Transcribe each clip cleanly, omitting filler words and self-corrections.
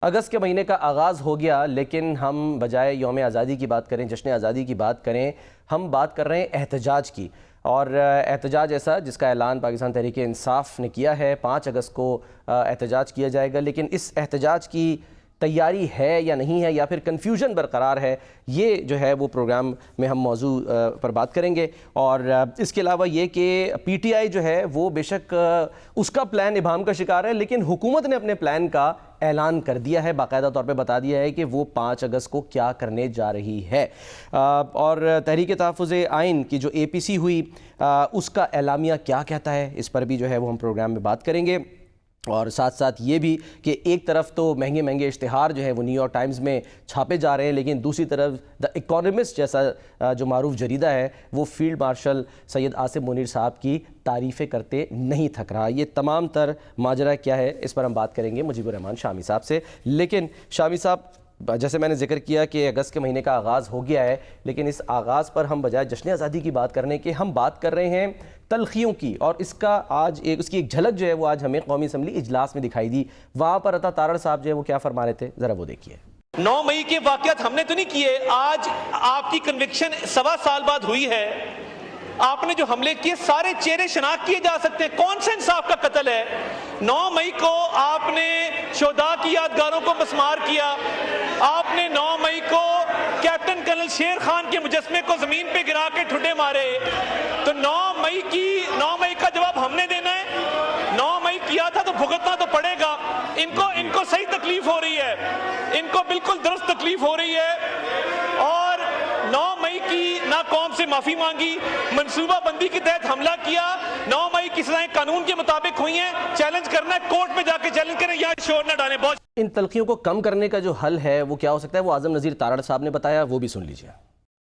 अगस्त के महीने का आगाज़ हो गया, लेकिन हम बजाय यौम आज़ादी की बात करें, जश्न आज़ादी की बात करें, हम बात कर रहे हैं एहतजाज की। और एहतजाज ऐसा जिसका ऐलान पाकिस्तान तहरीक इंसाफ ने किया है। 5 अगस्त को एहतजाज किया जाएगा, लेकिन इस एहतजाज की तैयारी है या नहीं है, या फिर कन्फ्यूजन बरकरार है, ये जो है वो प्रोग्राम में हम मौजू पर बात करेंगे। और इसके अलावा ये कि PTI जो है वो बेशक उसका प्लान इबाहम का शिकार है, लेकिन हुकूमत ने अपने प्लान का ऐलान कर दिया है, बाकायदा तौर पे बता दिया है कि वो 5 अगस्त को क्या करने जा रही है। और तहरीक तहफ़्फ़ुज़ आइन की जो APC हुई, उसका एलामिया क्या कहता है, इस पर भी जो है वो हम प्रोग्राम में बात करेंगे। और साथ साथ ये भी कि एक तरफ तो महंगे महंगे इश्तिहार जो है वो न्यूयॉर्क टाइम्स में छापे जा रहे हैं, लेकिन दूसरी तरफ द इकोनॉमिस्ट जैसा जो मारूफ जरीदा है वो फील्ड मार्शल सैयद आसिम मुनीर साहब की तारीफ़ें करते नहीं थक रहा। ये तमाम तर माजरा क्या है, इस पर हम बात करेंगे मुजीबुर रहमान शामी साहब से। लेकिन शामी साहब, जैसे मैंने जिक्र किया कि अगस्त के महीने का आगाज़ हो गया है, लेकिन इस आगाज़ पर हम बजाय जश्न आज़ादी की बात करने के हम बात कर रहे हैं तलखियों की। और इसका आज उसकी एक झलक जो है वो आज हमें कौमी असम्बली इजलास में दिखाई दी। वहाँ पर अता तारड़ साहब जो है वो क्या फरमा रहे थे, ज़रा वो देखिए। 9 मई के वाक़यात हमने तो नहीं किए, आज आपकी कन्विक्शन 1.25 साल बाद हुई है। आपने जो हमले किए सारे चेहरे शनाख्त किए जा सकते हैं। कौन सा इंसाफ का कत्ल है? 9 मई को आपने शोहदा की यादगारों को मस्मार किया। आपने 9 मई को कैप्टन कर्नल शेर खान के मुजस्मे को जमीन पे गिरा के ठुड्डे मारे। तो 9 मई का जवाब हमने देना है। 9 मई किया था तो भुगतना तो पड़ेगा। इनको सही तकलीफ हो रही है, इनको बिल्कुल दुरुस्त तकलीफ हो रही है। और 9 मई की ना कौम से माफी मांगी, मनसूबाबंदी के तहत हमला किया। 9 मई की सजाएं कानून के मुताबिक हुई हैं। चैलेंज करना है, कोर्ट में जाके चैलेंज करें, या शोर ना डालें। बहुत इन तलखियों को कम करने का जो हल है वो क्या हो सकता है, वो आजम नज़ीर तारड़ साहब ने बताया, वो भी सुन लीजिए।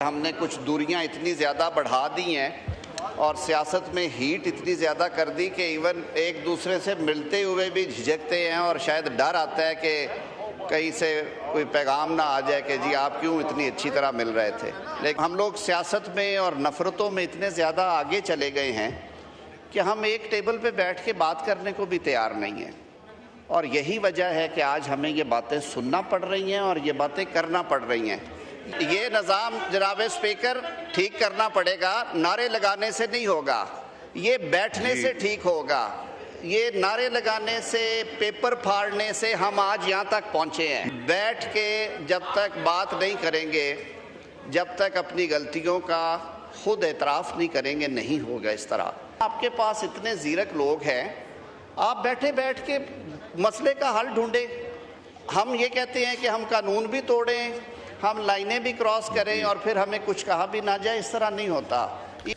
हमने कुछ दूरियां इतनी ज़्यादा बढ़ा दी हैं और सियासत में हीट इतनी ज़्यादा कर दी कि इवन एक दूसरे से मिलते हुए भी झिझकते हैं और शायद डर आता है कि कहीं से कोई पैगाम ना आ जाए कि जी आप क्यों इतनी अच्छी तरह मिल रहे थे। लेकिन हम लोग सियासत में और नफ़रतों में इतने ज़्यादा आगे चले गए हैं कि हम एक टेबल पे बैठ के बात करने को भी तैयार नहीं हैं। और यही वजह है कि आज हमें ये बातें सुनना पड़ रही हैं और ये बातें करना पड़ रही हैं। ये निज़ाम जनाब स्पीकर ठीक करना पड़ेगा, नारे लगाने से नहीं होगा, ये बैठने से ठीक होगा। ये नारे लगाने से, पेपर फाड़ने से हम आज यहाँ तक पहुँचे हैं। बैठ के जब तक बात नहीं करेंगे, जब तक अपनी गलतियों का खुद एतराफ़ नहीं करेंगे, नहीं होगा इस तरह। आपके पास इतने ज़ीरक लोग हैं, आप बैठ के मसले का हल ढूंढें। हम ये कहते हैं कि हम कानून भी तोड़ें, हम लाइनें भी क्रॉस करें और फिर हमें कुछ कहा भी ना जाए, इस तरह नहीं होता।